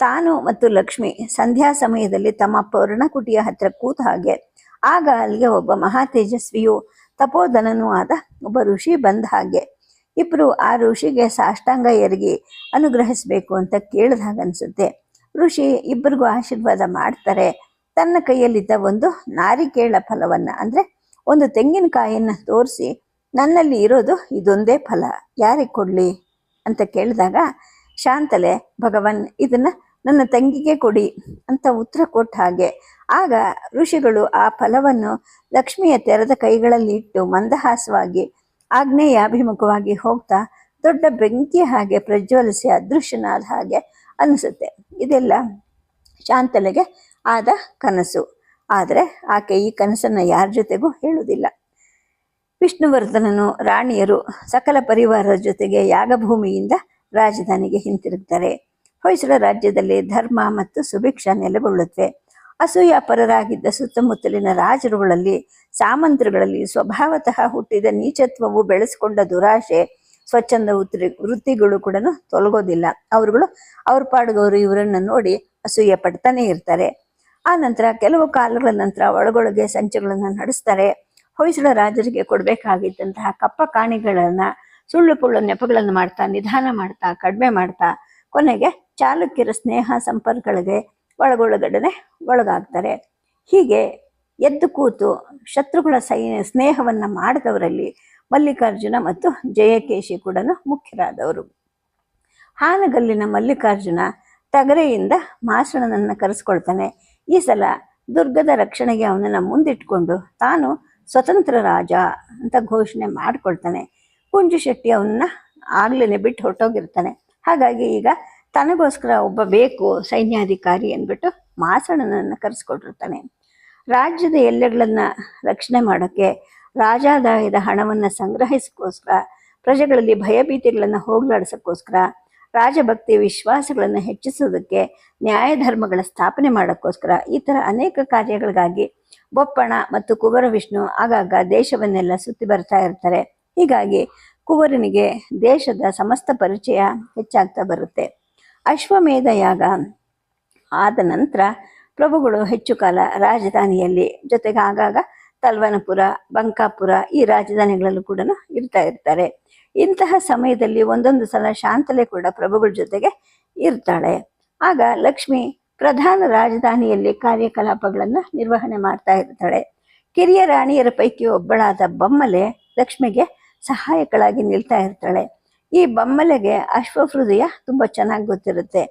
ತಾನು ಮತ್ತು ಲಕ್ಷ್ಮಿ ಸಂಧ್ಯಾ ಸಮಯದಲ್ಲಿ ತಮ್ಮ ಪರ್ಣಕುಟಿಯ ಹತ್ತಿರ ಕೂತ ಹಾಗೆ, ಆಗ ಅಲ್ಲಿಗೆ ಒಬ್ಬ ಮಹಾ ತೇಜಸ್ವಿಯು ತಪೋಧನನೂ ಆದ ಒಬ್ಬ ಋಷಿ ಬಂದ ಹಾಗೆ, ಇಬ್ಬರು ಆ ಋಷಿಗೆ ಸಾಷ್ಟಾಂಗ ಎರಗಿ ಅನುಗ್ರಹಿಸಬೇಕು ಅಂತ ಕೇಳಿದ ಹಾಗೆ ಅನಿಸುತ್ತೆ. ಋಷಿ ಇಬ್ಬರಿಗೂ ಆಶೀರ್ವಾದ ಮಾಡ್ತಾರೆ. ತನ್ನ ಕೈಯಲ್ಲಿದ್ದ ಒಂದು ನಾರಿಕೇಳ ಫಲವನ್ನು, ಅಂದರೆ ಒಂದು ತೆಂಗಿನಕಾಯಿಯನ್ನು ತೋರಿಸಿ, ನನ್ನಲ್ಲಿ ಇರೋದು ಇದೊಂದೇ ಫಲ, ಯಾರಿಗೆ ಕೊಡಲಿ ಅಂತ ಕೇಳಿದಾಗ ಶಾಂತಲೆ, ಭಗವನ್ ಇದನ್ನು ನನ್ನ ತಂಗಿಗೆ ಕೊಡಿ ಅಂತ ಉತ್ತರ ಕೊಟ್ಟ ಹಾಗೆ, ಆಗ ಋಷಿಗಳು ಆ ಫಲವನ್ನು ಲಕ್ಷ್ಮಿಯ ತೆರೆದ ಕೈಗಳಲ್ಲಿ ಇಟ್ಟು ಮಂದಹಾಸವಾಗಿ ಆಗ್ನೇಯಾಭಿಮುಖವಾಗಿ ಹೋಗ್ತಾ ದೊಡ್ಡ ಬೆಂಕಿಯ ಹಾಗೆ ಪ್ರಜ್ವಲಿಸಿ ಅದೃಶ್ಯನಾದ ಹಾಗೆ ಅನಿಸುತ್ತೆ. ಇದೆಲ್ಲ ಶಾಂತಲೆಗೆ ಆದ ಕನಸು. ಆದರೆ ಆಕೆ ಈ ಕನಸನ್ನು ಯಾರ ಜೊತೆಗೂ ಹೇಳುವುದಿಲ್ಲ. ವಿಷ್ಣುವರ್ಧನನು, ರಾಣಿಯರು ಸಕಲ ಪರಿವಾರದ ಜೊತೆಗೆ ಯಾಗಭೂಮಿಯಿಂದ ರಾಜಧಾನಿಗೆ ಹಿಂತಿರುಗ್ತಾರೆ. ಹೊಯ್ಸಳ ರಾಜ್ಯದಲ್ಲಿ ಧರ್ಮ ಮತ್ತು ಸುಭಿಕ್ಷ ನೆಲೆಗೊಳ್ಳುತ್ತವೆ. ಅಸೂಯಾಪರರಾಗಿದ್ದ ಸುತ್ತಮುತ್ತಲಿನ ರಾಜರುಗಳಲ್ಲಿ, ಸಾಮಂತರುಗಳಲ್ಲಿ ಸ್ವಭಾವತಃ ಹುಟ್ಟಿದ ನೀಚತ್ವವು ಬೆಳೆಸಿಕೊಂಡ ದುರಾಶೆ, ಸ್ವಚ್ಛಂದ ವೃತ್ತಿಗಳು ಕೂಡ ತೊಲಗೋದಿಲ್ಲ. ಅವರುಗಳು ಅವ್ರ ಪಾಡುಗವರು ಇವರನ್ನು ನೋಡಿ ಅಸೂಯೆ ಪಡ್ತಾನೆ ಇರ್ತಾರೆ. ಆ ನಂತರ ಕೆಲವು ಕಾಲಗಳ ನಂತರ ಒಳಗೊಳಗೆ ಸಂಚುಗಳನ್ನು ನಡೆಸ್ತಾರೆ. ಹೊಯ್ಸಳ ರಾಜರಿಗೆ ಕೊಡಬೇಕಾಗಿದ್ದಂತಹ ಕಪ್ಪ ಕಾಣಿಗಳನ್ನು, ಸುಳ್ಳು ಪುಳ್ಳು ನೆಪಗಳನ್ನು ಮಾಡ್ತಾ, ನಿಧಾನ ಮಾಡ್ತಾ, ಕಡಿಮೆ ಮಾಡ್ತಾ, ಕೊನೆಗೆ ಚಾಲುಕ್ಯರ ಸ್ನೇಹ ಸಂಪರ್ಕಗಳಿಗೆ ಒಳಗೊಳಗಡೆ ಒಳಗಾಗ್ತಾರೆ. ಹೀಗೆ ಎದ್ದು ಕೂತು ಶತ್ರುಗಳ ಸ್ನೇಹವನ್ನು ಮಾಡಿದವರಲ್ಲಿ ಮಲ್ಲಿಕಾರ್ಜುನ ಮತ್ತು ಜಯಕೇಶಿ ಕೂಡ ಮುಖ್ಯರಾದವರು. ಹಾನಗಲ್ಲಿನ ಮಲ್ಲಿಕಾರ್ಜುನ ತಗರೆಯಿಂದ ಮಾಸಣನನ್ನು ಕರೆಸ್ಕೊಳ್ತಾನೆ. ಈ ಸಲ ದುರ್ಗದ ರಕ್ಷಣೆಗೆ ಅವನನ್ನು ಮುಂದಿಟ್ಕೊಂಡು ತಾನು ಸ್ವತಂತ್ರ ರಾಜ ಅಂತ ಘೋಷಣೆ ಮಾಡ್ಕೊಳ್ತಾನೆ. ಕುಂಜು ಶೆಟ್ಟಿ ಅವನನ್ನ ಆಗ್ಲೇ ಬಿಟ್ಟು ಹೊರಟೋಗಿರ್ತಾನೆ. ಹಾಗಾಗಿ ಈಗ ತನಗೋಸ್ಕರ ಒಬ್ಬ ಬೇಕು ಸೈನ್ಯಾಧಿಕಾರಿ ಅಂದ್ಬಿಟ್ಟು ಮಾಸಣನನ್ನು ಕರೆಸ್ಕೊಟ್ಟಿರ್ತಾನೆ. ರಾಜ್ಯದ ಎಲ್ಲೆಗಳನ್ನು ರಕ್ಷಣೆ ಮಾಡೋಕ್ಕೆ, ರಾಜಾದಾಯದ ಹಣವನ್ನು ಸಂಗ್ರಹಿಸೋಕ್ಕೋಸ್ಕರ, ಪ್ರಜೆಗಳಲ್ಲಿ ಭಯಭೀತಿಗಳನ್ನು ಹೋಗಲಾಡಿಸೋಕ್ಕೋಸ್ಕರ, ರಾಜಭಕ್ತಿ ವಿಶ್ವಾಸಗಳನ್ನು ಹೆಚ್ಚಿಸೋದಕ್ಕೆ, ನ್ಯಾಯಧರ್ಮಗಳ ಸ್ಥಾಪನೆ ಮಾಡೋಕ್ಕೋಸ್ಕರ, ಈ ಥರ ಅನೇಕ ಕಾರ್ಯಗಳಿಗಾಗಿ ಬೊಪ್ಪಣ ಮತ್ತು ಕುವರ ವಿಷ್ಣು ಆಗಾಗ ದೇಶವನ್ನೆಲ್ಲ ಸುತ್ತಿ ಬರ್ತಾ ಇರ್ತಾರೆ. ಹೀಗಾಗಿ ಕುವರನಿಗೆ ದೇಶದ ಸಮಸ್ತ ಪರಿಚಯ ಹೆಚ್ಚಾಗ್ತಾ ಬರುತ್ತೆ. ಅಶ್ವಮೇಧ ಯಾಗ ಆದ ನಂತರ ಪ್ರಭುಗಳು ಹೆಚ್ಚು ಕಾಲ ರಾಜಧಾನಿಯಲ್ಲಿ, ಜೊತೆಗೆ ಆಗಾಗ ತಲ್ವನಪುರ, ಬಂಕಾಪುರ ಈ ರಾಜಧಾನಿಗಳಲ್ಲೂ ಕೂಡ ಇರ್ತಾ ಇರ್ತಾರೆ. ಇಂತಹ ಸಮಯದಲ್ಲಿ ಒಂದೊಂದು ಸಲ ಶಾಂತಲೆ ಕೂಡ ಪ್ರಭುಗಳ ಜೊತೆಗೆ ಇರ್ತಾಳೆ. ಆಗ ಲಕ್ಷ್ಮಿ ಪ್ರಧಾನ ರಾಜಧಾನಿಯಲ್ಲಿ ಕಾರ್ಯಕಲಾಪಗಳನ್ನು ನಿರ್ವಹಣೆ ಮಾಡ್ತಾ ಇರ್ತಾಳೆ. ಕಿರಿಯ ರಾಣಿಯರ ಪೈಕಿ ಒಬ್ಬಳಾದ ಬಮ್ಮಲೆ ಲಕ್ಷ್ಮಿಗೆ ಸಹಾಯಕಳಾಗಿ ನಿಲ್ತಾ ಇರ್ತಾಳೆ. ಈ ಬಮ್ಮಲೆಗೆ ಅಶ್ವಹೃದಯ ತುಂಬ ಚೆನ್ನಾಗಿ ಗೊತ್ತಿರುತ್ತೆ.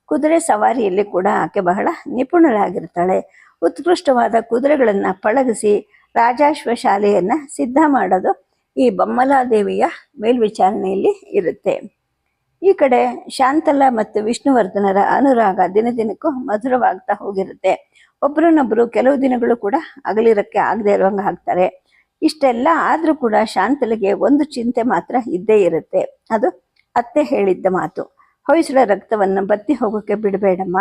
ಕುದುರೆ ಸವಾರಿಯಲ್ಲಿ ಕೂಡ ಆಕೆ ಬಹಳ ನಿಪುಣರಾಗಿರ್ತಾಳೆ. ಉತ್ಕೃಷ್ಟವಾದ ಕುದುರೆಗಳನ್ನು ಪಳಗಿಸಿ ರಾಜಾಶ್ವ ಶಾಲೆಯನ್ನು ಸಿದ್ಧ ಮಾಡೋದು ಈ ಬಮ್ಮಲಾದೇವಿಯ ಮೇಲ್ವಿಚಾರಣೆಯಲ್ಲಿ ಇರುತ್ತೆ. ಈ ಕಡೆ ಶಾಂತಲ ಮತ್ತು ವಿಷ್ಣುವರ್ಧನರ ಅನುರಾಗ ದಿನದಿನಕ್ಕೂ ಮಧುರವಾಗ್ತಾ ಹೋಗಿರುತ್ತೆ. ಒಬ್ಬರನ್ನೊಬ್ಬರು ಕೆಲವು ದಿನಗಳು ಕೂಡ ಅಗಲಿರಕ್ಕೆ ಆಗದೆ ಇರುವಂಗೆ ಆಗ್ತಾರೆ. ಇಷ್ಟೆಲ್ಲ ಆದರೂ ಕೂಡ ಶಾಂತಲೆಗೆ ಒಂದು ಚಿಂತೆ ಮಾತ್ರ ಇದ್ದೇ ಇರುತ್ತೆ. ಅದು ಅತ್ತೆ ಹೇಳಿದ್ದ ಮಾತು, ಹೊಯ್ಸಳ ರಕ್ತವನ್ನು ಬತ್ತಿ ಹೋಗೋಕ್ಕೆ ಬಿಡಬೇಡಮ್ಮ,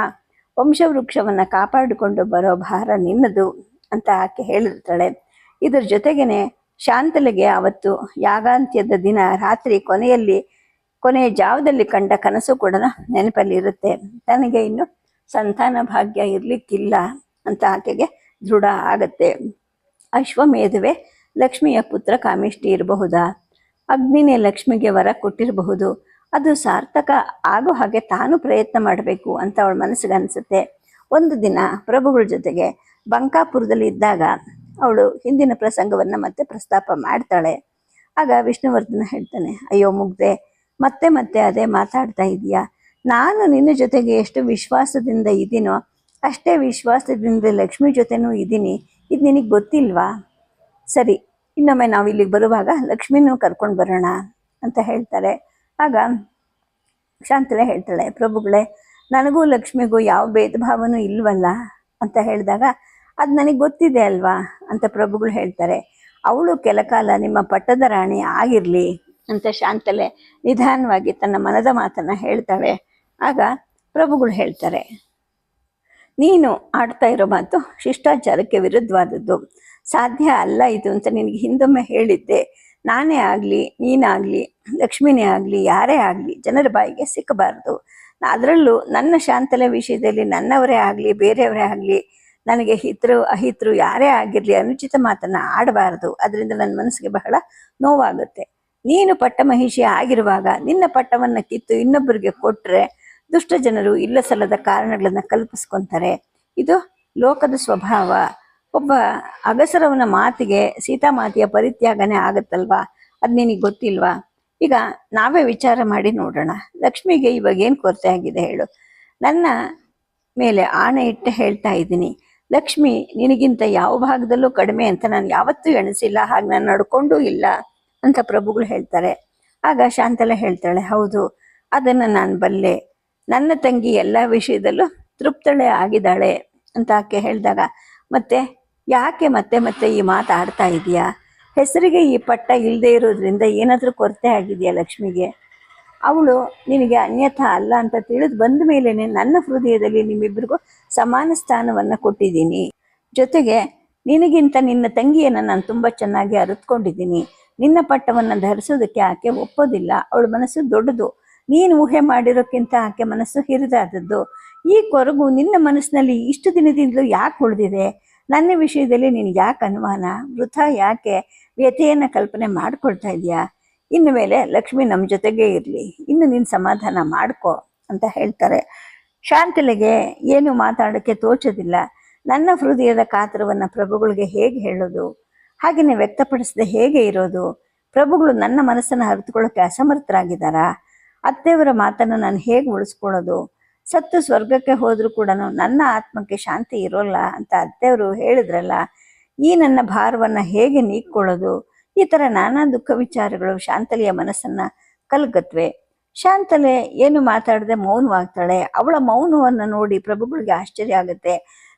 ವಂಶವೃಕ್ಷವನ್ನು ಕಾಪಾಡಿಕೊಂಡು ಬರೋ ಭಾರ ನಿನ್ನದು ಅಂತ ಆಕೆ ಹೇಳಿರ್ತಾಳೆ. ಇದ್ರ ಜೊತೆಗೇನೆ ಶಾಂತಲೆಗೆ ಅವತ್ತು ಯಾಗಾಂತ್ಯದ ದಿನ ರಾತ್ರಿ ಕೊನೆಯ ಜಾವದಲ್ಲಿ ಕಂಡ ಕನಸು ಕೂಡ ನೆನಪಲ್ಲಿ ಇರುತ್ತೆ. ತನಗೆ ಇನ್ನು ಸಂತಾನ ಭಾಗ್ಯ ಇರಲಿಕ್ಕಿಲ್ಲ ಅಂತ ಆಕೆಗೆ ದೃಢ ಆಗತ್ತೆ. ಅಶ್ವಮೇಧವೇ ಲಕ್ಷ್ಮಿಯ ಪುತ್ರ ಕಾಮಿಷ್ಟಿ ಇರಬಹುದಾ? ಅಗ್ನಿನೇ ಲಕ್ಷ್ಮಿಗೆ ವರ ಕೊಟ್ಟಿರಬಹುದು. ಅದು ಸಾರ್ಥಕ ಆಗೋ ಹಾಗೆ ತಾನು ಪ್ರಯತ್ನ ಮಾಡಬೇಕು ಅಂತ ಅವಳ ಮನಸ್ಸಿಗೆ ಅನಿಸುತ್ತೆ. ಒಂದು ದಿನ ಪ್ರಭುಗಳ ಜೊತೆಗೆ ಬಂಕಾಪುರದಲ್ಲಿ ಇದ್ದಾಗ ಅವಳು ಹಿಂದಿನ ಪ್ರಸಂಗವನ್ನು ಮತ್ತೆ ಪ್ರಸ್ತಾಪ ಮಾಡ್ತಾಳೆ. ಆಗ ವಿಷ್ಣುವರ್ಧನ ಹೇಳ್ತಾನೆ, ಅಯ್ಯೋ ಮುಗ್ದೆ, ಮತ್ತೆ ಮತ್ತೆ ಅದೇ ಮಾತಾಡ್ತಾ ಇದೀಯಾ? ನಾನು ನಿನ್ನ ಜೊತೆಗೆ ಎಷ್ಟು ವಿಶ್ವಾಸದಿಂದ ಇದ್ದೀನೋ ಅಷ್ಟೇ ವಿಶ್ವಾಸದಿಂದ ಲಕ್ಷ್ಮಿ ಜೊತೆನೂ ಇದ್ದೀನಿ. ಇದು ನಿನಗೆ ಗೊತ್ತಿಲ್ವಾ? ಸರಿ, ಇನ್ನೊಮ್ಮೆ ನಾವು ಇಲ್ಲಿಗೆ ಬರುವಾಗ ಲಕ್ಷ್ಮಿನೂ ಕರ್ಕೊಂಡು ಬರೋಣ ಅಂತ ಹೇಳ್ತಾರೆ. ಆಗ ಶಾಂತಲೆ ಹೇಳ್ತಾಳೆ, ಪ್ರಭುಗಳೇ, ನನಗೂ ಲಕ್ಷ್ಮಿಗೂ ಯಾವ ಭೇದ ಭಾವನೂ ಇಲ್ವಲ್ಲ ಅಂತ ಹೇಳಿದಾಗ, ಅದು ನನಗೆ ಗೊತ್ತಿದೆ ಅಲ್ವಾ ಅಂತ ಪ್ರಭುಗಳು ಹೇಳ್ತಾರೆ. ಅವಳು ಕೆಲಕಾಲ ನಿಮ್ಮ ಪಟ್ಟದ ರಾಣಿ ಆಗಿರಲಿ ಅಂತ ಶಾಂತಲೆ ನಿಧಾನವಾಗಿ ತನ್ನ ಮನದ ಮಾತನ್ನು ಹೇಳ್ತಾಳೆ. ಆಗ ಪ್ರಭುಗಳು ಹೇಳ್ತಾರೆ, ನೀನು ಆಡ್ತಾ ಇರೋ ಮಾತು ಶಿಷ್ಟಾಚಾರಕ್ಕೆ ವಿರುದ್ಧವಾದದ್ದು, ಸಾಧ್ಯ ಅಲ್ಲ ಇದು ಅಂತ ನಿನಗೆ ಹಿಂದೊಮ್ಮೆ ಹೇಳಿದ್ದೆ. ನಾನೇ ಆಗಲಿ, ನೀನಾಗಲಿ, ಲಕ್ಷ್ಮಿನೇ ಆಗಲಿ, ಯಾರೇ ಆಗಲಿ ಜನರ ಬಾಯಿಗೆ ಸಿಕ್ಕಬಾರ್ದು. ಅದರಲ್ಲೂ ನನ್ನ ಶಾಂತಲೆ ವಿಷಯದಲ್ಲಿ ನನ್ನವರೇ ಆಗಲಿ ಬೇರೆಯವರೇ ಆಗಲಿ, ನನಗೆ ಹಿತರು ಅಹಿತರು ಯಾರೇ ಆಗಿರಲಿ ಅನುಚಿತ ಮಾತನ್ನು ಆಡಬಾರ್ದು. ಅದರಿಂದ ನನ್ನ ಮನಸ್ಸಿಗೆ ಬಹಳ ನೋವಾಗುತ್ತೆ. ನೀನು ಪಟ್ಟಮಹಿಷಿ ಆಗಿರುವಾಗ ನಿನ್ನ ಪಟ್ಟವನ್ನು ಕಿತ್ತು ಇನ್ನೊಬ್ಬರಿಗೆ ಕೊಟ್ಟರೆ ದುಷ್ಟ ಜನರು ಇಲ್ಲ ಸಲ್ಲದ ಕಾರಣಗಳನ್ನು ಕಲ್ಪಿಸ್ಕೊತಾರೆ. ಇದು ಲೋಕದ ಸ್ವಭಾವ. ಒಬ್ಬ ಅಗಸರವನ ಮಾತಿಗೆ ಸೀತಾಮಾತೆಯ ಪರಿತ್ಯಾಗನೇ ಆಗುತ್ತಲ್ವಾ? ಅದು ನಿನಗೆ ಗೊತ್ತಿಲ್ವಾ? ಈಗ ನಾವೇ ವಿಚಾರ ಮಾಡಿ ನೋಡೋಣ. ಲಕ್ಷ್ಮಿಗೆ ಇವಾಗ ಏನು ಕೊರತೆ ಆಗಿದೆ ಹೇಳು? ನನ್ನ ಮೇಲೆ ಆಣೆ ಇಟ್ಟು ಹೇಳ್ತಾ ಇದ್ದೀನಿ, ಲಕ್ಷ್ಮಿ ನಿನಗಿಂತ ಯಾವ ಭಾಗದಲ್ಲೂ ಕಡಿಮೆ ಅಂತ ನಾನು ಯಾವತ್ತೂ ಎಣಿಸಿಲ್ಲ, ಹಾಗೆ ನಾನು ನಡ್ಕೊಂಡೂ ಇಲ್ಲ ಅಂತ ಪ್ರಭುಗಳು ಹೇಳ್ತಾರೆ. ಆಗ ಶಾಂತಲೆ ಹೇಳ್ತಾಳೆ, ಹೌದು, ಅದನ್ನು ನಾನು ಬಲ್ಲೆ. ನನ್ನ ತಂಗಿ ಎಲ್ಲ ವಿಷಯದಲ್ಲೂ ತೃಪ್ತಳೆ ಆಗಿದ್ದಾಳೆ ಅಂತ ಆಕೆ ಹೇಳಿದಾಗ, ಮತ್ತೆ ಯಾಕೆ ಮತ್ತೆ ಮತ್ತೆ ಈ ಮಾತಾಡ್ತಾ ಇದೆಯಾ? ಹೆಸರಿಗೆ ಈ ಪಟ್ಟ ಇಲ್ಲದೆ ಇರೋದ್ರಿಂದ ಏನಾದರೂ ಕೊರತೆ ಆಗಿದೆಯಾ ಲಕ್ಷ್ಮಿಗೆ? ಅವಳು ನಿನಗೆ ಅನ್ಯಥಾ ಅಲ್ಲ ಅಂತ ತಿಳಿದು ಬಂದ ಮೇಲೇ ನನ್ನ ಹೃದಯದಲ್ಲಿ ನಿಮ್ಮಿಬ್ಬರಿಗೂ ಸಮಾನ ಸ್ಥಾನವನ್ನು ಕೊಟ್ಟಿದ್ದೀನಿ. ಜೊತೆಗೆ ನಿನಗಿಂತ ನಿನ್ನ ತಂಗಿಯನ್ನು ನಾನು ತುಂಬ ಚೆನ್ನಾಗಿ ಅರಿತುಕೊಂಡಿದ್ದೀನಿ. ನಿನ್ನ ಪಟ್ಟವನ್ನು ಧರಿಸೋದಕ್ಕೆ ಆಕೆ ಒಪ್ಪೋದಿಲ್ಲ. ಅವಳ ಮನಸ್ಸು ದೊಡ್ಡದು. ನೀನು ಊಹೆ ಮಾಡಿರೋಕ್ಕಿಂತ ಆಕೆ ಮನಸ್ಸು ಹಿರಿದಾದದ್ದು. ಈ ಕೊರಗು ನಿನ್ನ ಮನಸ್ಸಿನಲ್ಲಿ ಇಷ್ಟು ದಿನದಿಂದಲೂ ಯಾಕೆ ಉಳಿದಿದೆ? ನನ್ನ ವಿಷಯದಲ್ಲಿ ನಿನಗೆ ಯಾಕೆ ಅನುಮಾನ? ವೃಥಾ ಯಾಕೆ ವ್ಯಥೆಯನ್ನು ಕಲ್ಪನೆ ಮಾಡ್ಕೊಳ್ತಾ ಇದೆಯಾ? ಇನ್ನು ಮೇಲೆ ಲಕ್ಷ್ಮಿ ನಮ್ಮ ಜೊತೆಗೇ ಇರಲಿ, ಇನ್ನು ನೀನು ಸಮಾಧಾನ ಮಾಡ್ಕೊ ಅಂತ ಹೇಳ್ತಾರೆ. ಶಾಂತಲೆಗೆ ಏನು ಮಾತಾಡೋಕ್ಕೆ ತೋಚೋದಿಲ್ಲ. ನನ್ನ ಹೃದಯದ ಕಾತರವನ್ನು ಪ್ರಭುಗಳಿಗೆ ಹೇಗೆ ಹೇಳೋದು, ಹಾಗೆಯೇ ವ್ಯಕ್ತಪಡಿಸದೆ ಹೇಗೆ ಇರೋದು? ಪ್ರಭುಗಳು ನನ್ನ ಮನಸ್ಸನ್ನು ಅರಿತುಕೊಳ್ಳೋಕೆ ಅಸಮರ್ಥರಾಗಿದ್ದಾರಾ? ಅತ್ತೆಯವರ ಮಾತನ್ನು ನಾನು ಹೇಗೆ ಉಳಿಸ್ಕೊಳ್ಳೋದು? ಸತ್ತು ಸ್ವರ್ಗಕ್ಕೆ ಹೋದರೂ ಕೂಡ ನನ್ನ ಆತ್ಮಕ್ಕೆ ಶಾಂತಿ ಇರೋಲ್ಲ ಅಂತ ಅತ್ತೆಯವರು ಹೇಳಿದ್ರಲ್ಲ, ಈ ನನ್ನ ಭಾರವನ್ನು ಹೇಗೆ ನೀಕ್ಕೊಳ್ಳೋದು? ಈ ಥರ ನಾನಾ ದುಃಖ ವಿಚಾರಗಳು ಶಾಂತಲೆಯ ಮನಸ್ಸನ್ನು ಕಲ್ಗತ್ವೆ. ಶಾಂತಲೆ ಏನು ಮಾತಾಡದೆ ಮೌನವಾಗ್ತಾಳೆ. ಅವಳ ಮೌನವನ್ನು ನೋಡಿ ಪ್ರಭುಗಳಿಗೆ ಆಶ್ಚರ್ಯ ಆಗುತ್ತೆ.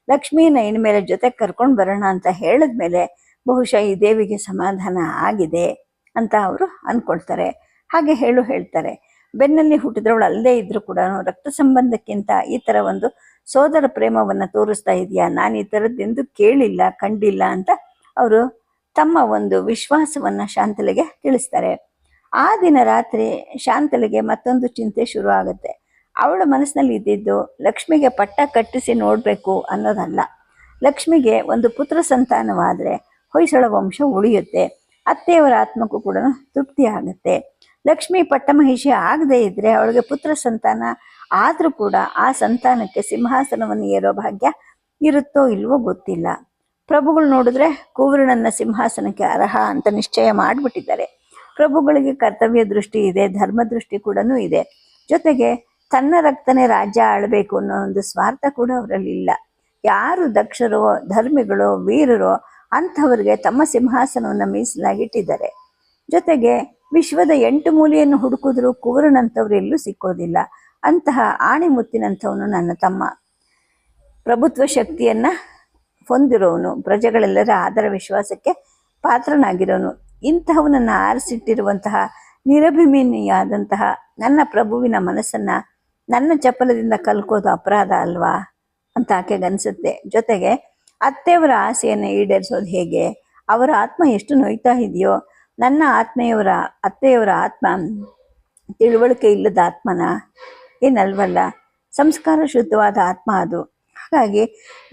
ಲಕ್ಷ್ಮೀನ ಇನ್ಮೇಲೆ ಜೊತೆ ಕರ್ಕೊಂಡು ಬರೋಣ ಅಂತ ಹೇಳಿದ್ಮೇಲೆ ಬಹುಶಃ ಈ ದೇವಿಗೆ ಸಮಾಧಾನ ಆಗಿದೆ ಅಂತ ಅವರು ಅಂದ್ಕೊಳ್ತಾರೆ. ಹಾಗೆ ಹೇಳ್ತಾರೆ, ಬೆನ್ನಲ್ಲಿ ಹುಟ್ಟಿದವಳು ಅಲ್ಲದೇ ಇದ್ರೂ ಕೂಡ ರಕ್ತ ಸಂಬಂಧಕ್ಕಿಂತ ಈ ಥರ ಒಂದು ಸೋದರ ಪ್ರೇಮವನ್ನು ತೋರಿಸ್ತಾ ಇದೆಯಾ? ನಾನು ಈ ಥರದ್ದೆಂದು ಕೇಳಿಲ್ಲ, ಕಂಡಿಲ್ಲ ಅಂತ ಅವರು ತಮ್ಮ ಒಂದು ವಿಶ್ವಾಸವನ್ನು ಶಾಂತಲೆಗೆ ತಿಳಿಸ್ತಾರೆ. ಆ ದಿನ ರಾತ್ರಿ ಶಾಂತಲೆಗೆ ಮತ್ತೊಂದು ಚಿಂತೆ ಶುರು ಆಗುತ್ತೆ. ಅವಳ ಮನಸ್ಸಿನಲ್ಲಿ ಇದ್ದಿದ್ದು ಲಕ್ಷ್ಮಿಗೆ ಪಟ್ಟ ಕಟ್ಟಿಸಿ ನೋಡಬೇಕು ಅನ್ನೋದಲ್ಲ. ಲಕ್ಷ್ಮಿಗೆ ಒಂದು ಪುತ್ರ ಸಂತಾನವಾದರೆ ಹೊಯ್ಸಳ ವಂಶ ಉಳಿಯುತ್ತೆ, ಅತ್ತೆಯವರ ಆತ್ಮಕ್ಕೂ ಕೂಡ ತೃಪ್ತಿ ಆಗುತ್ತೆ. ಲಕ್ಷ್ಮಿ ಪಟ್ಟಮಹಿಷಿ ಆಗದೇ ಇದ್ದರೆ ಅವಳಿಗೆ ಪುತ್ರ ಸಂತಾನ ಆದರೂ ಕೂಡ ಆ ಸಂತಾನಕ್ಕೆ ಸಿಂಹಾಸನವನ್ನು ಏರೋ ಭಾಗ್ಯ ಇರುತ್ತೋ ಇಲ್ವೋ ಗೊತ್ತಿಲ್ಲ. ಪ್ರಭುಗಳು ನೋಡಿದ್ರೆ ಕುವರ್ಣನ ಸಿಂಹಾಸನಕ್ಕೆ ಅರ್ಹ ಅಂತ ನಿಶ್ಚಯ ಮಾಡಿಬಿಟ್ಟಿದ್ದಾರೆ. ಪ್ರಭುಗಳಿಗೆ ಕರ್ತವ್ಯ ದೃಷ್ಟಿ ಇದೆ, ಧರ್ಮ ದೃಷ್ಟಿ ಕೂಡ ಇದೆ. ಜೊತೆಗೆ ತನ್ನ ರಕ್ತನೇ ರಾಜ್ಯ ಆಳಬೇಕು ಅನ್ನೋ ಒಂದು ಸ್ವಾರ್ಥ ಕೂಡ ಅವರಲ್ಲಿ ಇಲ್ಲ. ಯಾರು ದಕ್ಷರೋ ಧರ್ಮಿಗಳೋ ವೀರರೋ ಅಂಥವ್ರಿಗೆ ತಮ್ಮ ಸಿಂಹಾಸನವನ್ನು ಮೀಸಲಾಗಿಟ್ಟಿದ್ದಾರೆ. ಜೊತೆಗೆ ವಿಶ್ವದ 8 ಮೂಲೆಯನ್ನು ಹುಡುಕಿದ್ರೂ ಕುವರನಂಥವ್ರು ಎಲ್ಲೂ ಸಿಕ್ಕೋದಿಲ್ಲ. ಅಂತಹ ಆಣಿಮುತ್ತಿನಂಥವನು ನನ್ನ ತಮ್ಮ, ಪ್ರಭುತ್ವ ಶಕ್ತಿಯನ್ನು ಹೊಂದಿರೋನು, ಪ್ರಜೆಗಳೆಲ್ಲರ ಆದರ ವಿಶ್ವಾಸಕ್ಕೆ ಪಾತ್ರನಾಗಿರೋನು. ಇಂತಹವನನ್ನು ಆರಿಸಿಟ್ಟಿರುವಂತಹ ನಿರಭಿಮಾನಿಯಾದಂತಹ ನನ್ನ ಪ್ರಭುವಿನ ಮನಸ್ಸನ್ನು ನನ್ನ ಚಪಲದಿಂದ ಕಲ್ಕೋದು ಅಪರಾಧ ಅಲ್ವಾ ಅಂತ ಆಕೆಗೆ ಅನಿಸುತ್ತೆ. ಜೊತೆಗೆ ಅತ್ತೆಯವರ ಆಸೆಯನ್ನು ಈಡೇರಿಸೋದು ಹೇಗೆ? ಅವರ ಆತ್ಮ ಎಷ್ಟು ನೋಯ್ತಾ ಇದೆಯೋ, ನನ್ನ ಅತ್ತೆಯವರ ಆತ್ಮ ತಿಳುವಳಿಕೆ ಇಲ್ಲದ ಆತ್ಮನ ಏನಲ್ವಲ್ಲ, ಸಂಸ್ಕಾರ ಶುದ್ಧವಾದ ಆತ್ಮ ಅದು. ಹಾಗಾಗಿ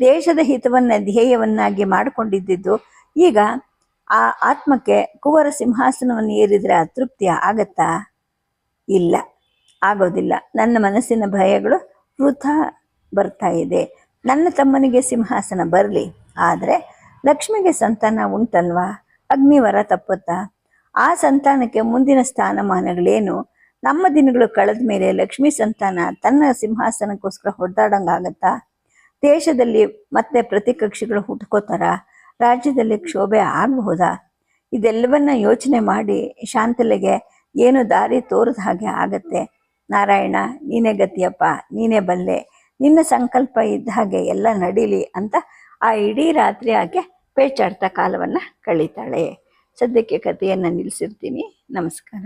ದೇಶದ ಹಿತವನ್ನು ಧ್ಯೇಯವನ್ನಾಗಿ ಮಾಡಿಕೊಂಡಿದ್ದು ಈಗ ಆ ಆತ್ಮಕ್ಕೆ ಕುವರ ಸಿಂಹಾಸನವನ್ನು ಏರಿದರೆ ಅತೃಪ್ತಿ ಆಗತ್ತಾ? ಇಲ್ಲ, ಆಗೋದಿಲ್ಲ. ನನ್ನ ಮನಸ್ಸಿನ ಭಯಗಳು ವೃಥಾ ಬರ್ತಾ ಇದೆ. ನನ್ನ ತಮ್ಮನಿಗೆ ಸಿಂಹಾಸನ ಬರಲಿ, ಆದರೆ ಲಕ್ಷ್ಮಿಗೆ ಸಂತಾನ ಉಂಟಲ್ವಾ? ಅಗ್ನಿವರ ತಪ್ಪುತ್ತಾ? ಆ ಸಂತಾನಕ್ಕೆ ಮುಂದಿನ ಸ್ಥಾನಮಾನಗಳೇನು? ನಮ್ಮ ದಿನಗಳು ಕಳೆದ ಮೇಲೆ ಲಕ್ಷ್ಮೀ ಸಂತಾನ ತನ್ನ ಸಿಂಹಾಸನಕ್ಕೋಸ್ಕರ ಹೊಡೆದಾಡಂಗಾಗತ್ತಾ? ದೇಶದಲ್ಲಿ ಮತ್ತೆ ಪ್ರತಿಕಕ್ಷಿಗಳು ಹುಟ್ಕೋತಾರ? ರಾಜ್ಯದಲ್ಲಿ ಕ್ಷೋಭೆ ಆಗಬಹುದಾ? ಇದೆಲ್ಲವನ್ನ ಯೋಚನೆ ಮಾಡಿ ಶಾಂತಲೆಗೆ ಏನು ದಾರಿ ತೋರದ ಹಾಗೆ ಆಗತ್ತೆ. ನಾರಾಯಣ, ನೀನೇ ಗತಿಯಪ್ಪ, ನೀನೇ ಬಲ್ಲೆ, ನಿನ್ನ ಸಂಕಲ್ಪ ಇದ್ದ ಹಾಗೆ ಎಲ್ಲ ನಡೀಲಿ ಅಂತ ಆ ಇಡೀ ರಾತ್ರಿ ಆಕೆ ಪೇಚಾಡ್ತಾ ಕಾಲವನ್ನು ಕಳೀತಾಳೆ. ಸದ್ಯಕ್ಕೆ ಕಥೆಯನ್ನು ನಿಲ್ಲಿಸಿರ್ತೀನಿ. ನಮಸ್ಕಾರ.